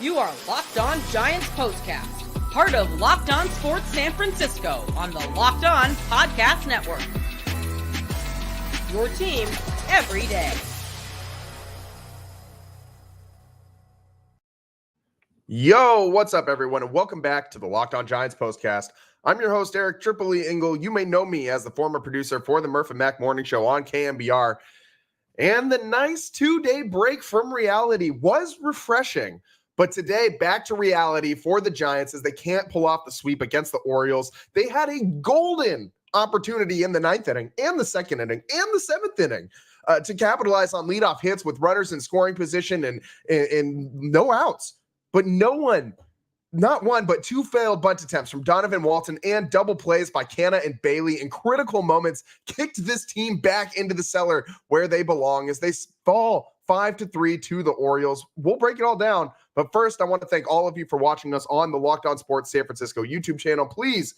You are Locked On Giants Postcast, part of Locked On Sports San Francisco on the Locked On Podcast Network. Your team every day. Yo, what's up, everyone, and welcome back to the Locked On Giants Postcast. I'm your host, Eric Tripoli Engel. You may know me as the former producer for the Murph and Mac Morning Show on KMBR. And the nice 2-day break from reality was refreshing. But today, back to reality for the Giants as they can't pull off the sweep against the Orioles. They had a golden opportunity in the 9th inning and the 2nd inning and the 7th inning to capitalize on leadoff hits with runners in scoring position and no outs. But no one, not one, but two failed bunt attempts from Donovan Walton and double plays by Canna and Bailey in critical moments kicked this team back into the cellar where they belong as they fall 5-3 to the Orioles. We'll break it all down. But first, I want to thank all of you for watching us on the Locked On Sports San Francisco YouTube channel. Please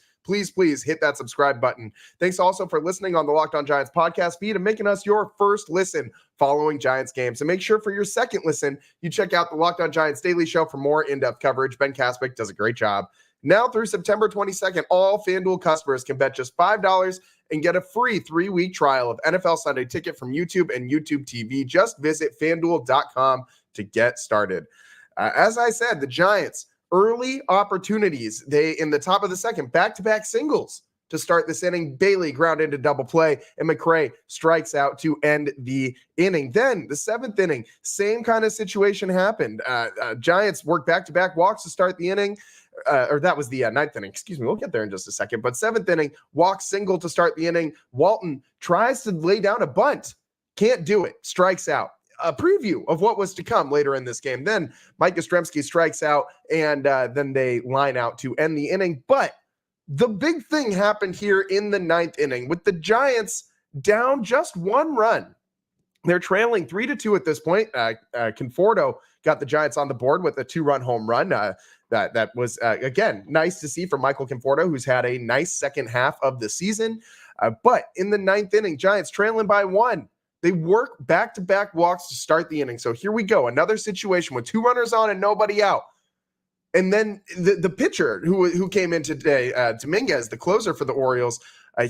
hit that subscribe button. Thanks also for listening on the Locked On Giants podcast feed and making us your first listen following Giants games. And make sure for your second listen, you check out the Locked On Giants Daily Show for more in-depth coverage. Ben Kaspick does a great job. Now through September 22nd, all FanDuel customers can bet just $5 and get a free 3-week trial of NFL Sunday Ticket from YouTube and YouTube TV. Just visit FanDuel.com to get started. As I said, the Giants, early opportunities. They, in the top of the second, back-to-back singles to start this inning. Bailey ground into double play, and McRae strikes out to end the inning. Then the 7th inning, same kind of situation happened. Giants work back-to-back walks to start the inning. Or that was the 9th inning. Excuse me. We'll get there in just a second. But 7th inning, walk single to start the inning. Walton tries to lay down a bunt. Can't do it. Strikes out. A preview of what was to come later in this game. Then Mike Yastrzemski strikes out, and then they line out to end the inning. But the big thing happened here in the 9th inning with the Giants down just one run. They're trailing 3-2 at this point. Conforto got the Giants on the board with a 2-run home run. That was, again, nice to see from Michael Conforto, who's had a nice second half of the season. But in the 9th inning, Giants trailing by 1. They work back-to-back walks to start the inning. So here we go. Another situation with 2 runners on and nobody out. And then the pitcher who came in today, Dominguez, the closer for the Orioles,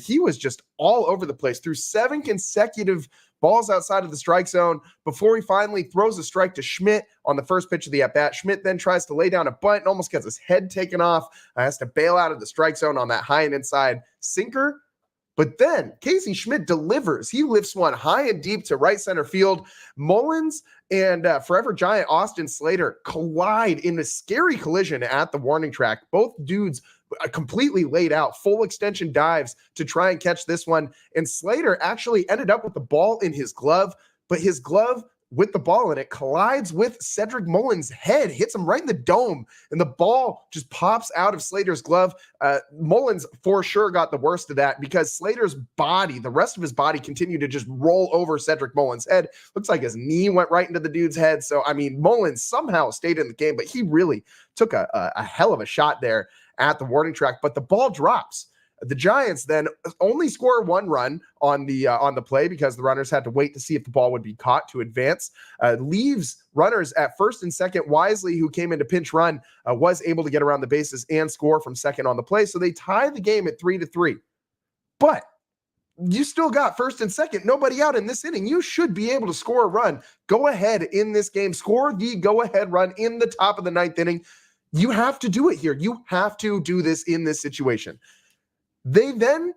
he was just all over the place through 7 consecutive balls outside of the strike zone before he finally throws a strike to Schmidt on the first pitch of the at-bat. Schmidt then tries to lay down a bunt and almost gets his head taken off. Has to bail out of the strike zone on that high and inside sinker. But then Casey Schmidt delivers. He lifts one high and deep to right center field. Mullins and forever Giant Austin Slater collide in a scary collision at the warning track. Both dudes completely laid out, full extension dives to try and catch this one. And Slater actually ended up with the ball in his glove, but his glove with the ball in it collides with Cedric Mullins' head, hits him right in the dome, and the ball just pops out of Slater's glove. Mullins for sure got the worst of that because Slater's body, the rest of his body, continued to just roll over Cedric Mullins' head. Looks like his knee went right into the dude's head. So, I mean, Mullins somehow stayed in the game, but he really took a hell of a shot there at the warning track. But the ball drops. The Giants then only score 1 run on the play because the runners had to wait to see if the ball would be caught to advance. Leaves runners at first and second. Wisely, who came into pinch run, was able to get around the bases and score from second on the play. So they tie the game at 3-3. But you still got first and second, nobody out in this inning. You should be able to score a run. Go ahead in this game. Score the go-ahead run in the top of the 9th inning. You have to do it here. You have to do this in this situation. They then,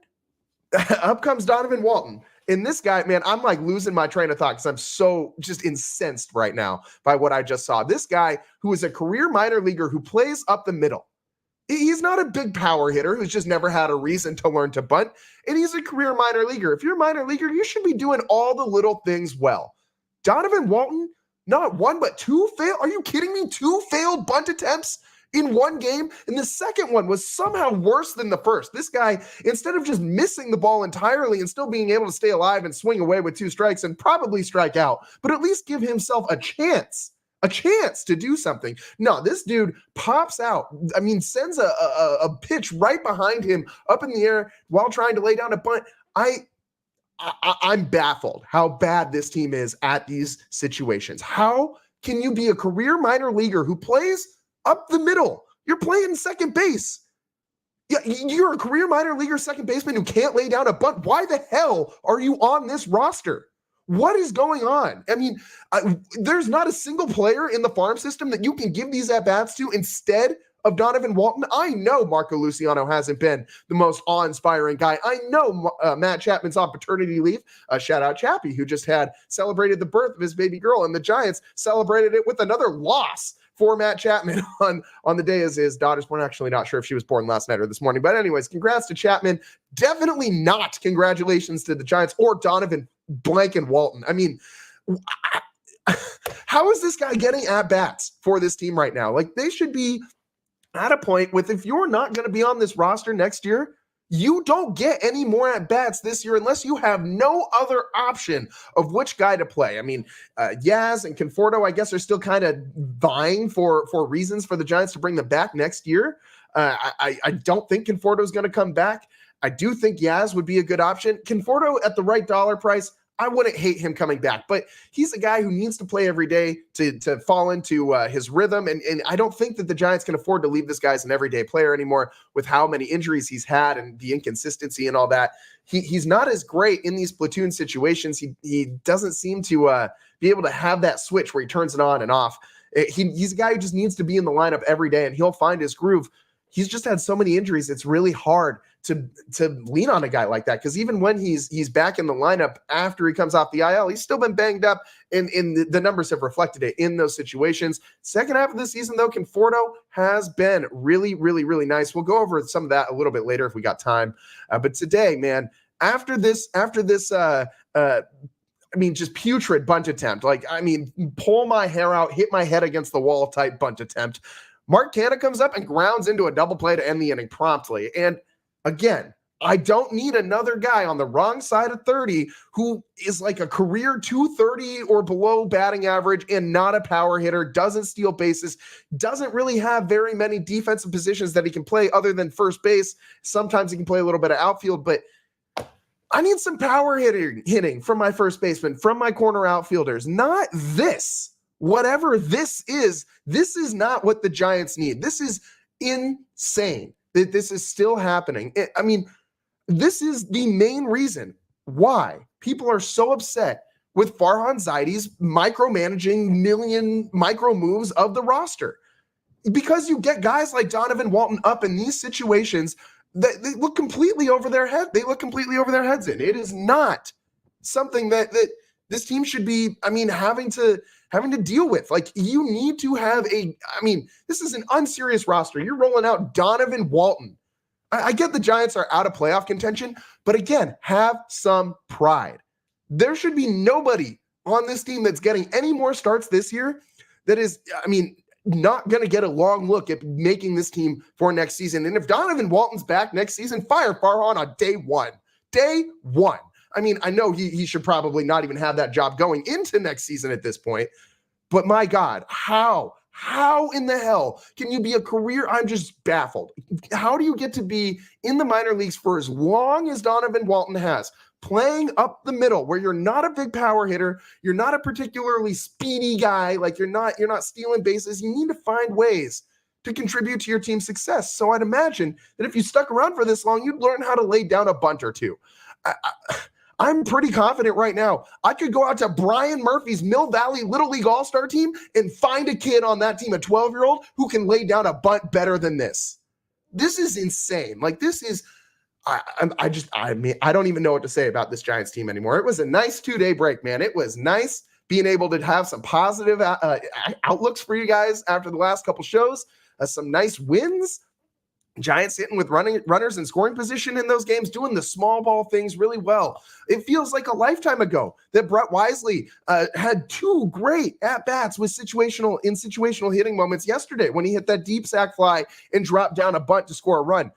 up comes Donovan Walton. And this guy, man, I'm like losing my train of thought because I'm so just incensed right now by what I just saw. This guy who is a career minor leaguer who plays up the middle. He's not a big power hitter who's just never had a reason to learn to bunt. And he's a career minor leaguer. If you're a minor leaguer, you should be doing all the little things well. Donovan Walton, not 1, but 2 failed. Are you kidding me? 2 failed bunt attempts in one game, and the second one was somehow worse than the first. This guy, instead of just missing the ball entirely and still being able to stay alive and swing away with 2 strikes and probably strike out, but at least give himself a chance to do something. No, this dude pops out. I mean, sends a pitch right behind him up in the air while trying to lay down a bunt. I'm baffled how bad this team is at these situations. How can you be a career minor leaguer who plays up the middle? You're playing second base. Yeah, you're a career minor leaguer second baseman who can't lay down a bunt. Why the hell are you on this roster? What is going on? I mean, there's not a single player in the farm system that you can give these at-bats to instead of Donovan Walton. I know Marco Luciano hasn't been the most awe-inspiring guy. I know Matt Chapman's on paternity leave. Shout out Chappie, who just celebrated the birth of his baby girl, and the Giants celebrated it with another loss for Matt Chapman on the day as his daughter's born. Actually, not sure if she was born last night or this morning. But anyways, congrats to Chapman. Definitely not congratulations to the Giants or Donovan blank Walton. I mean, how is this guy getting at-bats for this team right now? Like, they should be at a point with, if you're not going to be on this roster next year, you don't get any more at-bats this year unless you have no other option of which guy to play. I mean, Yaz and Conforto, I guess, are still kind of vying for reasons for the Giants to bring them back next year. I don't think Conforto is going to come back. I do think Yaz would be a good option. Conforto at the right dollar price, I wouldn't hate him coming back, but he's a guy who needs to play every day to fall into his rhythm. And I don't think that the Giants can afford to leave this guy as an everyday player anymore with how many injuries he's had and the inconsistency and all that. He's not as great in these platoon situations. He doesn't seem to be able to have that switch where he turns it on and off. He's a guy who just needs to be in the lineup every day and he'll find his groove. He's just had so many injuries. It's really hard to lean on a guy like that, because even when he's back in the lineup after he comes off the IL, he's still been banged up, and the numbers have reflected it in those situations. Second half of the season, though, Conforto has been really, really, really nice. We'll go over some of that a little bit later if we got time. But today, man, after this, just putrid bunt attempt, pull my hair out, hit my head against the wall type bunt attempt, Mark Canha comes up and grounds into a double play to end the inning promptly. And again, I don't need another guy on the wrong side of 30 who is like a career 230 or below batting average and not a power hitter, doesn't steal bases, doesn't really have very many defensive positions that he can play other than first base. Sometimes he can play a little bit of outfield, but I need some power hitting from my first baseman, from my corner outfielders, not this. Whatever this is not what the Giants need. This is insane that this is still happening. This is the main reason why people are so upset with Farhan Zaidi's micromanaging million micro moves of the roster. Because you get guys like Donovan Walton up in these situations that they look completely over their head. They look completely over their heads in. It is not something that this team should be, having to deal with. Like, you need to have this is an unserious roster. You're rolling out Donovan Walton. I get the Giants are out of playoff contention, but again, have some pride. There should be nobody on this team that's getting any more starts this year that is, not going to get a long look at making this team for next season. And if Donovan Walton's back next season, fire Farhan on day one. Day one. I know he should probably not even have that job going into next season at this point, but my God, how in the hell can you be a career? I'm just baffled. How do you get to be in the minor leagues for as long as Donovan Walton has, playing up the middle where you're not a big power hitter, you're not a particularly speedy guy, like you're not stealing bases. You need to find ways to contribute to your team's success. So I'd imagine that if you stuck around for this long, you'd learn how to lay down a bunt or two. I'm pretty confident right now. I could go out to Brian Murphy's Mill Valley Little League All-Star team and find a kid on that team, a 12-year-old, who can lay down a bunt better than this. This is insane. Like, this is, I don't even know what to say about this Giants team anymore. It was a nice 2-day break, man. It was nice being able to have some positive outlooks for you guys after the last couple shows, some nice wins. Giants hitting with runners in scoring position in those games, doing the small ball things really well. It feels like a lifetime ago that Brett Wisely had 2 great at-bats with situational hitting moments yesterday when he hit that deep sac fly and dropped down a bunt to score a run.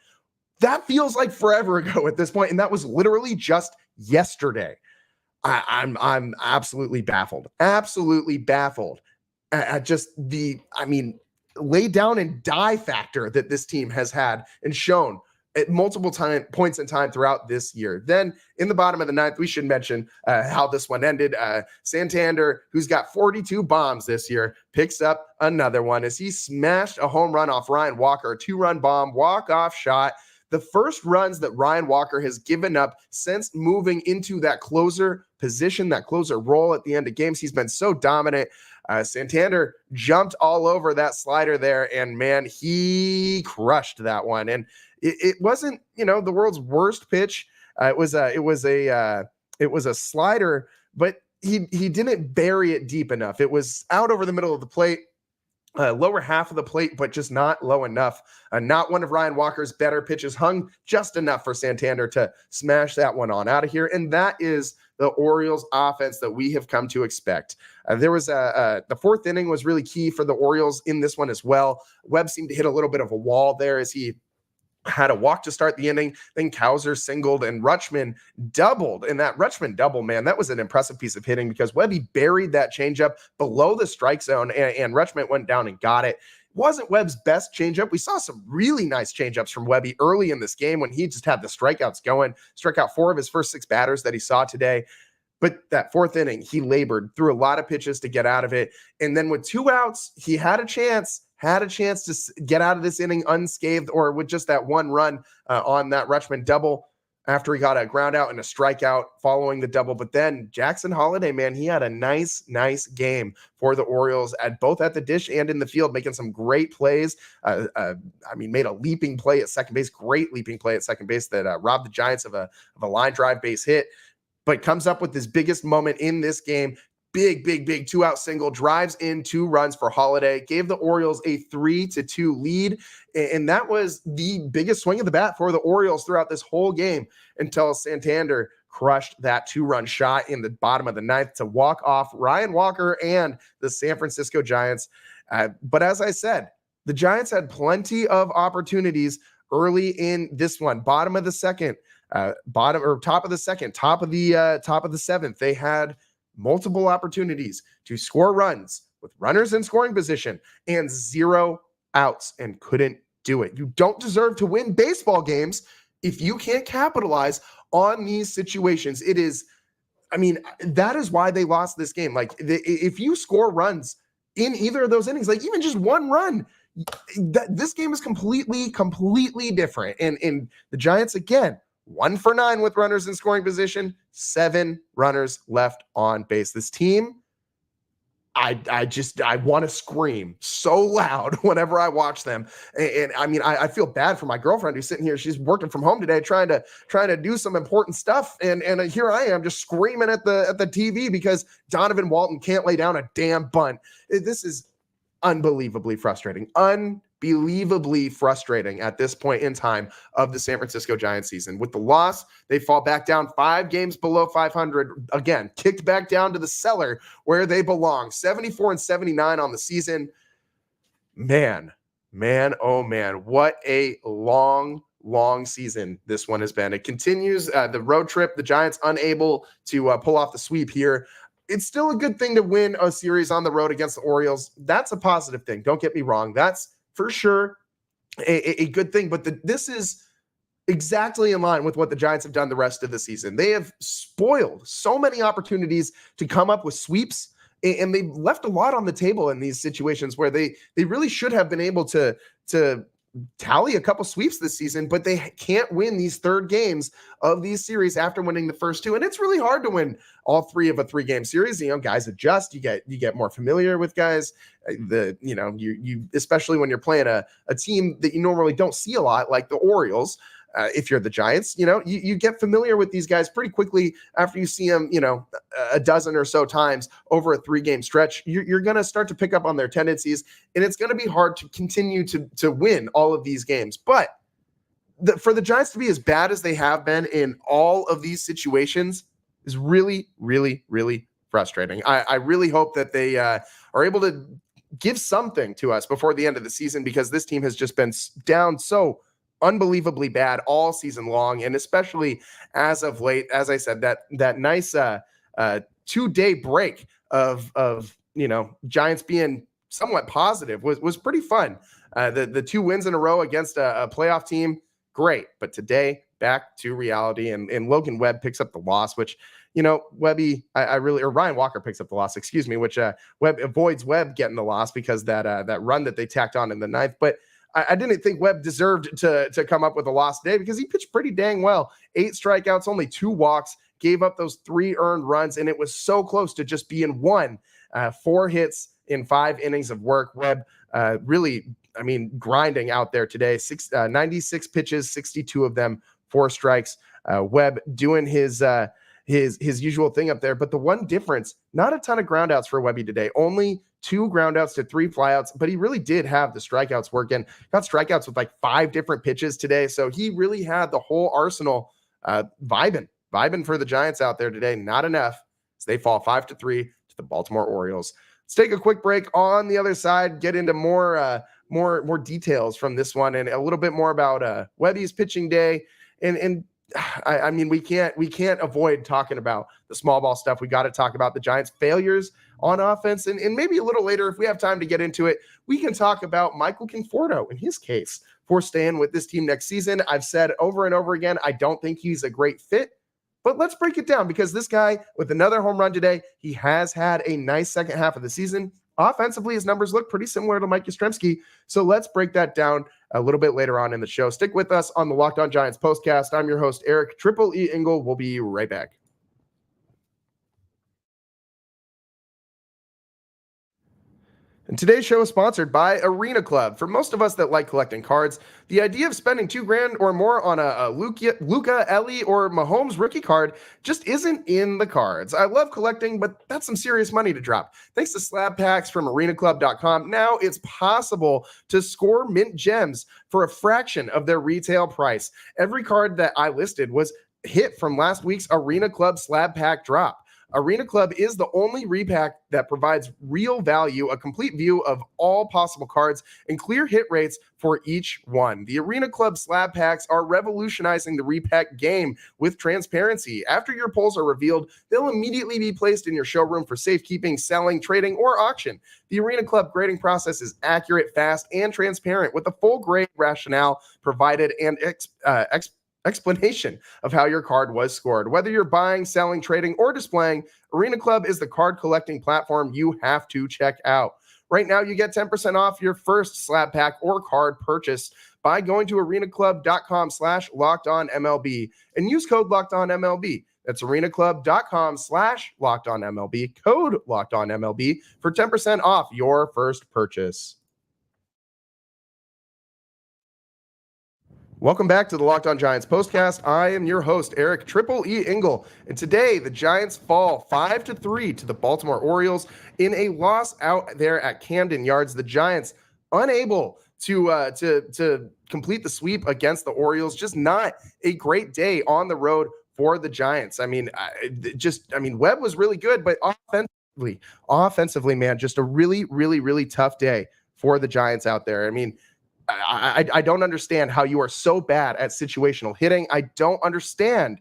That feels like forever ago at this point, and that was literally just yesterday. I'm absolutely baffled. Absolutely baffled at just lay down and die factor that this team has had and shown at multiple points in time throughout this year. Then in the bottom of the ninth, we should mention how this one ended. Santander, who's got 42 bombs this year, picks up another one as he smashed a home run off Ryan Walker, a 2-run bomb, walk-off shot. The first runs that Ryan Walker has given up since moving into that closer position, that closer role at the end of games. He's been so dominant. Santander jumped all over that slider there, and man, he crushed that one. And it wasn't, the world's worst pitch. It was a slider, but he didn't bury it deep enough. It was out over the middle of the plate. Lower half of the plate, but just not low enough. Not one of Ryan Walker's better pitches, hung just enough for Santander to smash that one on out of here. And that is the Orioles offense that we have come to expect. The fourth inning was really key for the Orioles in this one as well. Webb seemed to hit a little bit of a wall there as he had a walk to start the inning. Then Cowser singled and Rutschman doubled. And that Rutschman double, man, that was an impressive piece of hitting because Webby buried that changeup below the strike zone and Rutschman went down and got it. Wasn't Webb's best changeup. We saw some really nice changeups from Webby early in this game when he just had the strikeouts going. Struck out 4 of his first 6 batters that he saw today. But that fourth inning, he labored through a lot of pitches to get out of it. And then with 2 outs, he had a chance to get out of this inning unscathed or with just that 1 run on that Rutschman double after he got a ground out and a strikeout following the double. But then Jackson Holliday, man, he had a nice game for the Orioles both at the dish and in the field, making some great plays. Made a leaping play at second base, great leaping play at second base that robbed the Giants of a line drive base hit, but comes up with his biggest moment in this game. Big 2-out single, drives in 2 runs for Holliday, gave the Orioles a 3-2 lead. And that was the biggest swing of the bat for the Orioles throughout this whole game until Santander crushed that 2-run shot in the bottom of the ninth to walk off Ryan Walker and the San Francisco Giants. But as I said, the Giants had plenty of opportunities early in this one. Bottom of the second, top of the seventh, they had multiple opportunities to score runs with runners in scoring position and 0 outs and couldn't do it. You don't deserve to win baseball games if you can't capitalize on these situations. That is why they lost this game. If you score runs in either of those innings, even just 1 run, this game is completely different. And the Giants, again, 1 for 9 with runners in scoring position, 7 runners left on base. This team, I want to scream so loud whenever I watch them. I feel bad for my girlfriend who's sitting here. She's working from home today, trying to do some important stuff. And here I am just screaming at the TV because Donovan Walton can't lay down a damn bunt. This is unbelievably frustrating. Unbelievably frustrating at this point in time of the San Francisco Giants season. With the loss, they fall back down 5 games below 500. Again, kicked back down to the cellar where they belong. 74-79 on the season. Man, oh man, what a long season this one has been. It continues the road trip. The Giants unable to pull off the sweep here. It's still a good thing to win a series on the road against the Orioles. That's a positive thing. Don't get me wrong. That's for sure a good thing. But this is exactly in line with what the Giants have done the rest of the season. They have spoiled so many opportunities to come up with sweeps, and they've left a lot on the table in these situations where they really should have been able to tally a couple sweeps this season, but they can't win these third games of these series after winning the first 2. And it's really hard to win all 3 of a 3-game series. Guys adjust, you get more familiar with guys. You especially when you're playing a team that you normally don't see a lot, like the Orioles. If you're the Giants, you get familiar with these guys pretty quickly after you see them, a dozen or so times over a 3-game stretch. You're going to start to pick up on their tendencies, and it's going to be hard to continue to win all of these games. But for the Giants to be as bad as they have been in all of these situations is really, really, really frustrating. I really hope that they are able to give something to us before the end of the season, because this team has just been down so unbelievably bad all season long, and especially as of late. As I said, that nice 2-day break of Giants being somewhat positive was pretty fun. The 2 wins in a row against a playoff team, great. But today, back to reality, and Logan Webb picks up the loss, which, Webby, or Ryan Walker picks up the loss, excuse me, which Webb avoids Webb getting the loss because that run that they tacked on in the ninth. But I didn't think Webb deserved to come up with a loss today because he pitched pretty dang well. 8 strikeouts, only 2 walks, gave up those 3 earned runs, and it was so close to just being 1. 4 hits in 5 innings of work. Webb really, grinding out there today. 96 pitches, 62 of them, 4 strikes. Webb doing his usual thing up there. But the one difference, not a ton of groundouts for Webby today. Only 2 groundouts to 3 flyouts, but he really did have the strikeouts working. Got strikeouts with like 5 different pitches today. So he really had the whole arsenal vibing for the Giants out there today. Not enough as they fall 5-3 to the Baltimore Orioles. Let's take a quick break. On the other side, get into more details from this one and a little bit more about Webby's pitching day. And we can't avoid talking about the small ball stuff. We got to talk about the Giants' failures on offense, and maybe a little later, if we have time to get into it, we can talk about Michael Conforto in his case for staying with this team next season. I've said over and over again, I don't think he's a great fit, but let's break it down because this guy with another home run today, he has had a nice second half of the season. Offensively, his numbers look pretty similar to Mike Yastrzemski. So let's break that down a little bit later on in the show. Stick with us on the Locked On Giants postcast. I'm your host, Eric Triple E Engel. We'll be right back. And today's show is sponsored by Arena Club. For most of us that like collecting cards, the idea of spending $2,000 or more on a Luka, Ellie, or Mahomes rookie card just isn't in the cards. I love collecting, but that's some serious money to drop. Thanks to slab packs from arenaclub.com, now it's possible to score mint gems for a fraction of their retail price. Every card that I listed was hit from last week's Arena Club slab pack drop. Arena Club is the only repack that provides real value, a complete view of all possible cards, and clear hit rates for each one. The Arena Club slab packs are revolutionizing the repack game with transparency. After your pulls are revealed, they'll immediately be placed in your showroom for safekeeping, selling, trading, or auction. The Arena Club grading process is accurate, fast, and transparent with a full grade rationale provided and explanation of how your card was scored. Whether you're buying, selling, trading, or displaying, Arena Club is the card collecting platform you have to check out. Right now, you get 10% off your first slab pack or card purchase by going to arenaclub.com/LockedOnMLB and use code LockedOnMLB. That's arenaclub.com/LockedOnMLB, code LockedOnMLB for 10% off your first purchase. Welcome back to the Locked On Giants postcast. I am your host, Eric Triple E Engel, and today the Giants fall 5-3 to the Baltimore Orioles in a loss out there at Camden Yards. The Giants unable to complete the sweep against the Orioles. Just not a great day on the road for the Giants. Webb was really good, but offensively, man, just a really, really, really tough day for the Giants out there. I don't understand how you are so bad at situational hitting. I don't understand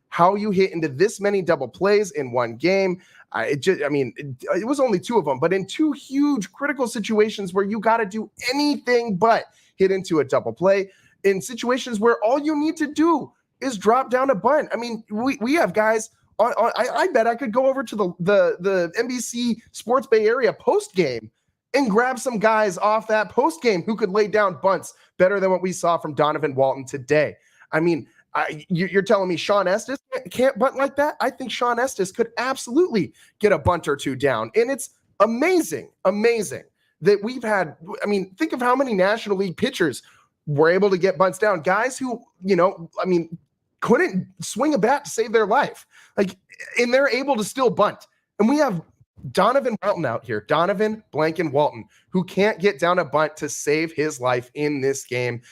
how you hit into this many double plays in one game. It was only 2 of them, but in 2 huge critical situations where you got to do anything but hit into a double play, in situations where all you need to do is drop down a bunt. We have guys I bet I could go over to the NBC Sports Bay Area post game and grab some guys off that post game who could lay down bunts better than what we saw from Donovan Walton today. You're telling me Sean Estes can't bunt like that? I think Sean Estes could absolutely get a bunt or 2 down. And it's amazing that we've had, think of how many National League pitchers were able to get bunts down. Guys who, couldn't swing a bat to save their life. And they're able to still bunt. And we have Donovan Walton out here, Donovan Blanken Walton, who can't get down a bunt to save his life in this game.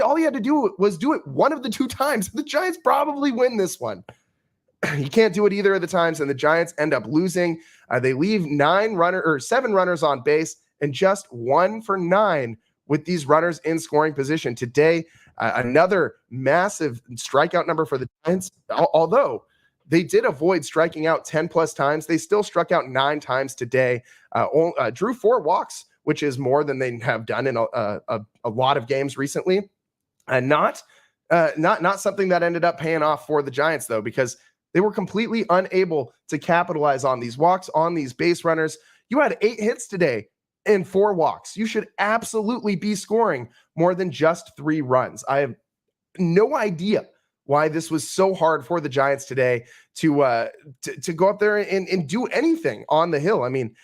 All he had to do was do it one of the 2 times. The Giants probably win this one. He can't do it either of the times, and the Giants end up losing. They leave 7 runners on base and just 1 for 9 with these runners in scoring position. Today, another massive strikeout number for the Giants, although they did avoid striking out 10 plus times. They still struck out 9 times today. Drew 4 walks, which is more than they have done in a lot of games recently. Not something that ended up paying off for the Giants, though, because they were completely unable to capitalize on these walks, on these base runners. You had 8 hits today and 4 walks. You should absolutely be scoring more than just 3 runs. I have no idea why this was so hard for the Giants today to go up there and do anything on the hill. I mean,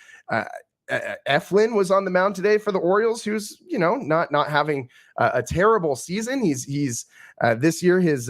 Eflin was on the mound today for the Orioles, who's not having a terrible season. He's this year his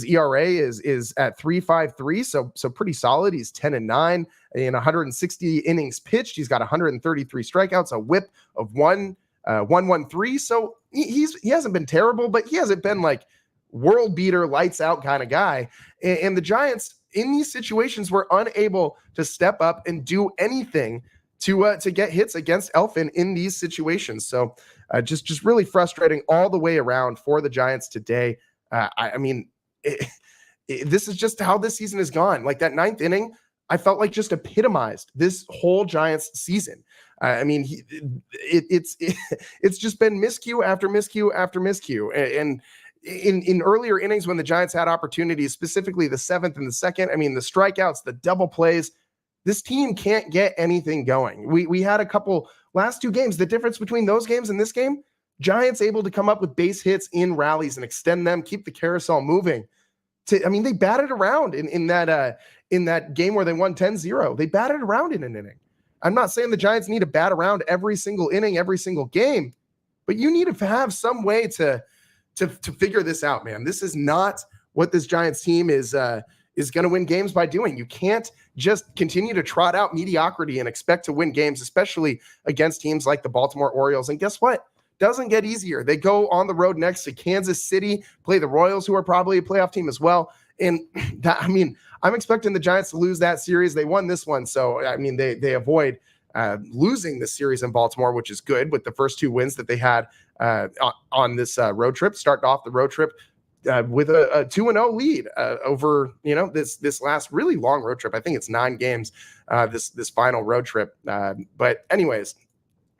ERA is at 3.53, so pretty solid. He's 10-9 in 160 innings pitched. He's got 133 strikeouts, a WHIP of 1.13. So he hasn't been terrible, but he hasn't been like world beater, lights out kind of guy. And the Giants in these situations were unable to step up and do anything to get hits against Eflin in these situations. So just really frustrating all the way around for the Giants today. I mean, this is just how this season has gone. Like that 9th inning, I felt like just epitomized this whole Giants season. I mean, it's just been miscue after miscue after miscue. And in earlier innings when the Giants had opportunities, specifically the 7th and the 2nd, I mean, the strikeouts, the double plays, this team can't get anything going. We had a couple last 2 games. The difference between those games and this game, Giants able to come up with base hits in rallies and extend them, keep the carousel moving. They batted around in that game where they won 10-0. They batted around in an inning. I'm not saying the Giants need to bat around every single inning, every single game, but you need to have some way to figure this out, man. This is not what this Giants team is going to win games by doing. You can't just continue to trot out mediocrity and expect to win games, especially against teams like the Baltimore Orioles. And guess what? Doesn't get easier. They go on the road next to Kansas City, play the Royals, who are probably a playoff team as well. And I'm expecting the Giants to lose that series. They won this one. So, they avoid losing the series in Baltimore, which is good with the first 2 wins that they had on this road trip. Starting off the road trip with a 2-0 lead over, this last really long road trip. I think it's 9 games, this final road trip. But anyways,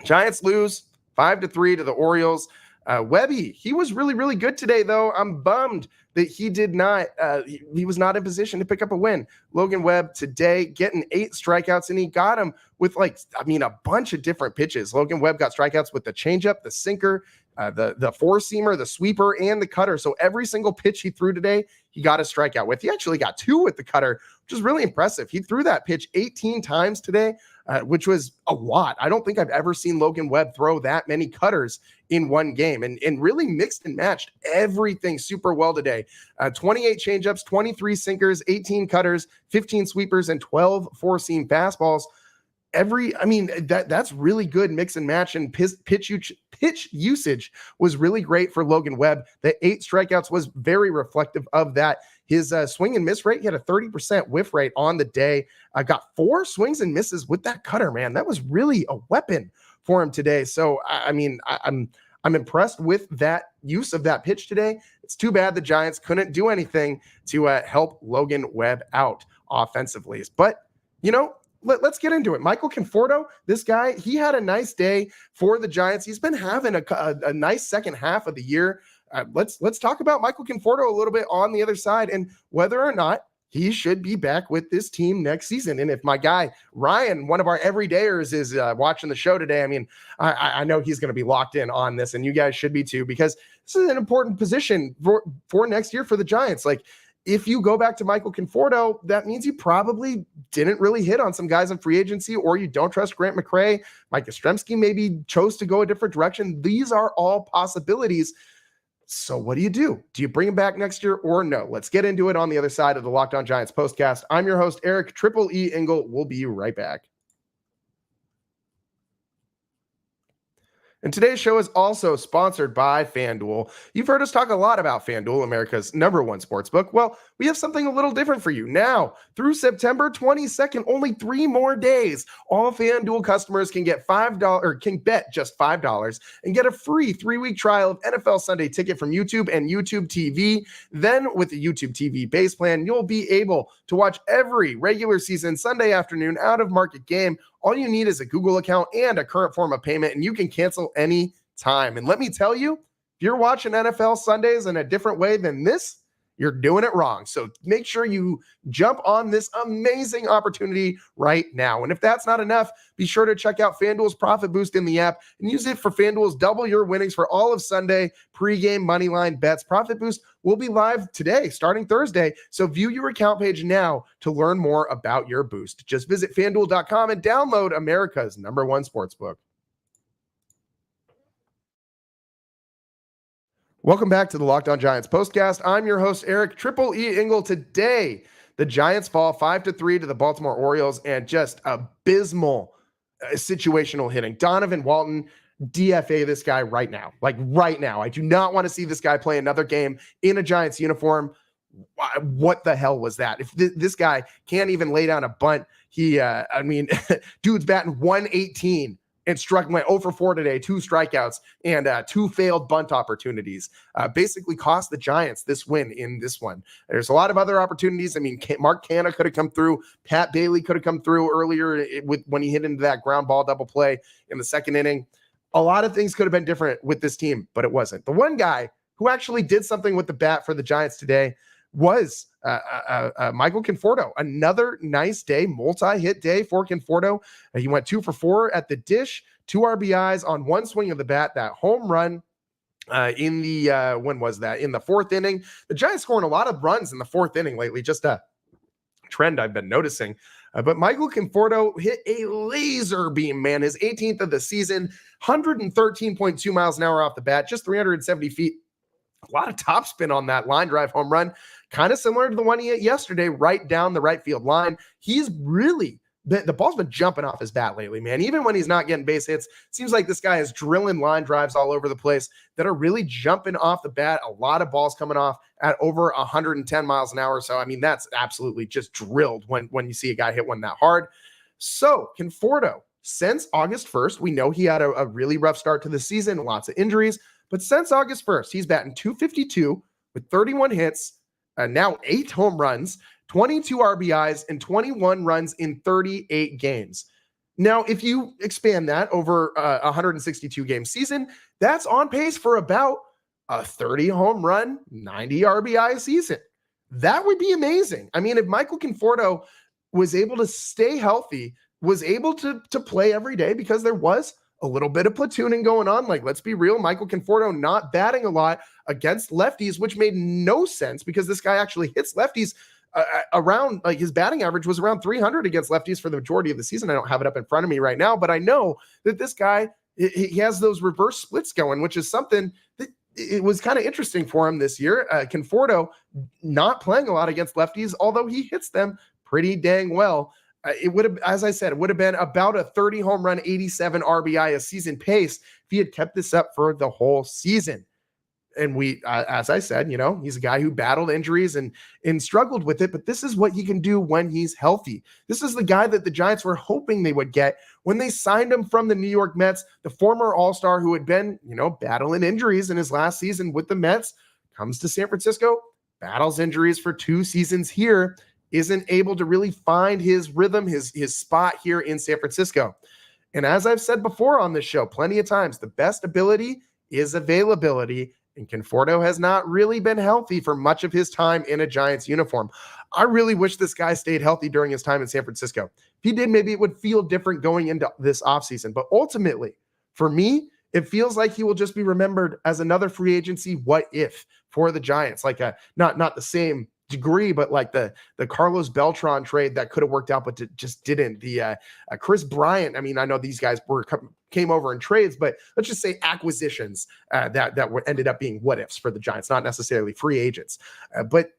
Giants lose 5-3 to the Orioles. Webby, he was really, really good today, though. I'm bummed that he did not, he was not in position to pick up a win. Logan Webb today getting 8 strikeouts, and he got them with a bunch of different pitches. Logan Webb got strikeouts with the changeup, the sinker, the four-seamer, the sweeper, and the cutter. So every single pitch he threw today, he got a strikeout with. He actually got 2 with the cutter, which is really impressive. He threw that pitch 18 times today, which was a lot. I don't think I've ever seen Logan Webb throw that many cutters in one game, and really mixed and matched everything super well today. 28 changeups, 23 sinkers, 18 cutters, 15 sweepers, and 12 four-seam fastballs. That's really good mix and match, and pitch usage was really great for Logan Webb. The 8 strikeouts was very reflective of that. His swing and miss rate, he had a 30% whiff rate on the day. I got 4 swings and misses with that cutter, man. That was really a weapon for him today. So, I'm impressed with that use of that pitch today. It's too bad the Giants couldn't do anything to help Logan Webb out offensively. But, let's get into it. Michael Conforto, this guy, he had a nice day for the Giants. He's been having a nice second half of the year. Let's talk about Michael Conforto a little bit on the other side and whether or not he should be back with this team next season. And if my guy Ryan, one of our everydayers, is watching the show today, I know he's going to be locked in on this, and you guys should be too, because this is an important position for next year for the Giants. Like, if you go back to Michael Conforto, that means you probably didn't really hit on some guys in free agency, or you don't trust Grant McCray. Mike Yastrzemski maybe chose to go a different direction. These are all possibilities. So what do you do? Do you bring him back next year or no? Let's get into it on the other side of the Locked On Giants postcast. I'm your host, Eric Triple E Engel. We'll be right back. And today's show is also sponsored by FanDuel. You've heard us talk a lot about FanDuel, America's #1 sportsbook. Well, we have something a little different for you. Now, through September 22nd, only 3 more days, all FanDuel customers can get can bet just $5 and get a free 3-week trial of NFL Sunday Ticket from YouTube and YouTube TV. Then, with the YouTube TV base plan, you'll be able to watch every regular season Sunday afternoon out-of-market game. All you need is a Google account and a current form of payment, and you can cancel any time. And let me tell you, if you're watching NFL Sundays in a different way than this, you're doing it wrong. So make sure you jump on this amazing opportunity right now. And if that's not enough, be sure to check out FanDuel's Profit Boost in the app and use it for FanDuel's double your winnings for all of Sunday pregame moneyline bets. Profit Boost will be live today, starting Thursday. So view your account page now to learn more about your boost. Just visit FanDuel.com and download America's #1 sportsbook. Welcome back to the Locked On Giants postcast. I'm your host, Eric Triple E Engel. Today, the Giants fall 5-3 to the Baltimore Orioles and just abysmal situational hitting. Donovan Walton, DFA this guy right now. Like right now. I do not want to see this guy play another game in a Giants uniform. What the hell was that? If this guy can't even lay down a bunt, dude's batting 118. And went 0 for 4 today, 2 strikeouts, and 2 failed bunt opportunities. Basically cost the Giants this win in this one. There's a lot of other opportunities. I mean, Mark Canha could have come through. Pat Bailey could have come through earlier when he hit into that ground ball double play in the second inning. A lot of things could have been different with this team, but it wasn't. The one guy who actually did something with the bat for the Giants today was Michael Conforto. Another nice day, multi-hit day for Conforto. He went 2 for 4 at the dish, 2 RBIs on 1 swing of the bat, that home run in the, when was that? In the 4th inning. The Giants scoring a lot of runs in the 4th inning lately, just a trend I've been noticing. But Michael Conforto hit a laser beam, man. His 18th of the season, 113.2 miles an hour off the bat, just 370 feet. A lot of topspin on that line drive home run, kind of similar to the one he hit yesterday, right down the right field line. He's really, the ball's been jumping off his bat lately, man. Even when he's not getting base hits, seems like this guy is drilling line drives all over the place that are really jumping off the bat. A lot of balls coming off at over 110 miles an hour. So, I mean, that's absolutely just drilled when you see a guy hit one that hard. So, Conforto, since August 1st, we know he had a really rough start to the season, lots of injuries. But since August 1st, he's batting .252 with 31 hits, now 8 home runs, 22 RBIs, and 21 runs in 38 games. Now, if you expand that over a 162-game season, that's on pace for about a 30 home run, 90 RBI season. That would be amazing. I mean, if Michael Conforto was able to stay healthy, was able to play every day, because there was a little bit of platooning going on. Like, let's be real, Michael Conforto not batting a lot against lefties, which made no sense because this guy actually hits lefties around, like, his batting average was around 300 against lefties for the majority of the season. I don't have it up in front of me right now, but I know that this guy, he has those reverse splits going, which is something that it was kind of interesting for him this year. Conforto not playing a lot against lefties, although he hits them pretty dang well. It would have, as I said, it would have been about a 30 home run, 87 RBI a season pace if he had kept this up for the whole season. And we, as I said, you know, he's a guy who battled injuries and struggled with it, but this is what he can do when he's healthy. This is the guy that the Giants were hoping they would get when they signed him from the New York Mets, the former All-Star who had been, you know, battling injuries in his last season with the Mets, comes to San Francisco, battles injuries for 2 seasons here, isn't able to really find his rhythm, his spot here in San Francisco. And as I've said before on this show plenty of times, the best ability is availability, and Conforto has not really been healthy for much of his time in a Giants uniform. I really wish this guy stayed healthy during his time in San Francisco. If he did, maybe it would feel different going into this offseason. But ultimately, for me, it feels like he will just be remembered as another free agency what if for the Giants, like not the same degree, but like the Carlos Beltran trade that could have worked out, but just didn't. The Chris Bryant. I mean, I know these guys came over in trades, but let's just say acquisitions that ended up being what ifs for the Giants, not necessarily free agents. But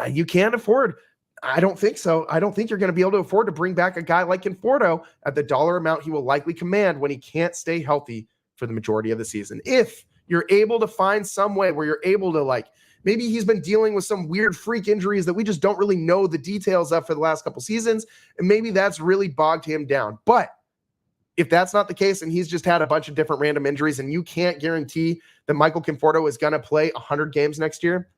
you can't afford. I don't think so. I don't think you're going to be able to afford to bring back a guy like Conforto at the dollar amount he will likely command when he can't stay healthy for the majority of the season. If you're able to find some way where you're able to, like, maybe he's been dealing with some weird freak injuries that we just don't really know the details of for the last couple seasons, and maybe that's really bogged him down. But if that's not the case and he's just had a bunch of different random injuries and you can't guarantee that Michael Conforto is going to play 100 games next year,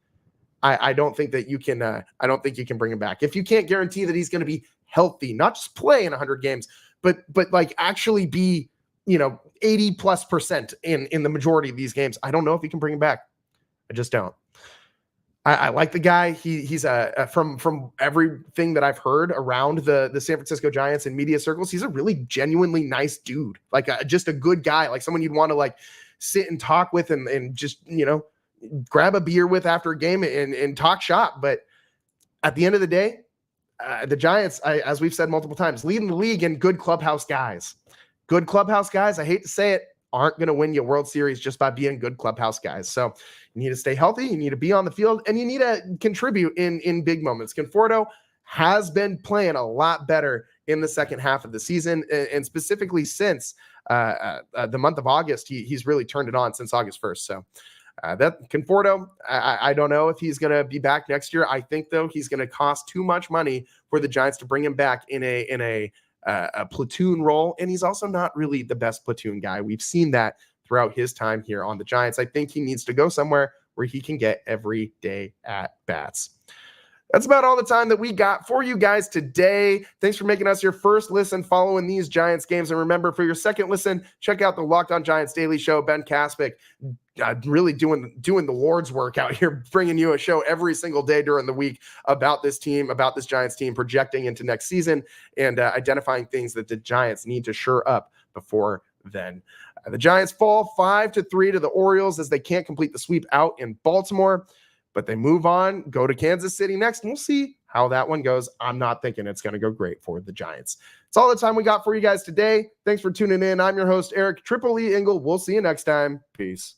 I don't think that you can I don't think you can bring him back. If you can't guarantee that he's going to be healthy, not just play in 100 games, but like actually be, you know, 80+% in the majority of these games. I don't know if he can bring him back. I just don't. I like the guy. He's from everything that I've heard around the San Francisco Giants and media circles, he's a really genuinely nice dude, like just a good guy, like someone you'd want to like sit and talk with and just, grab a beer with after a game and talk shop. But at the end of the day, the Giants, as we've said multiple times, leading the league in good clubhouse guys. Good clubhouse guys, I hate to say it, aren't going to win you World Series just by being good clubhouse guys. So you need to stay healthy, you need to be on the field, and you need to contribute in big moments. Conforto has been playing a lot better in the second half of the season, and specifically since the month of August. He's really turned it on since August 1st. So that Conforto, I don't know if he's going to be back next year. I think, though, he's going to cost too much money for the Giants to bring him back in a platoon role, and he's also not really the best platoon guy. We've seen that throughout his time here on the Giants. I think he needs to go somewhere where he can get every day at bats. That's about all the time that we got for you guys today. Thanks for making us your first listen following these Giants games. And remember, for your second listen, check out the Locked On Giants Daily Show. Ben Kaspick really doing the Lord's work out here, bringing you a show every single day during the week about this team, about this Giants team, projecting into next season and identifying things that the Giants need to shore up before then. The Giants fall 5-3 to the Orioles as they can't complete the sweep out in Baltimore. But they move on, go to Kansas City next, and we'll see how that one goes. I'm not thinking it's going to go great for the Giants. It's all the time we got for you guys today. Thanks for tuning in. I'm your host, Eric Triple E Engel. We'll see you next time. Peace.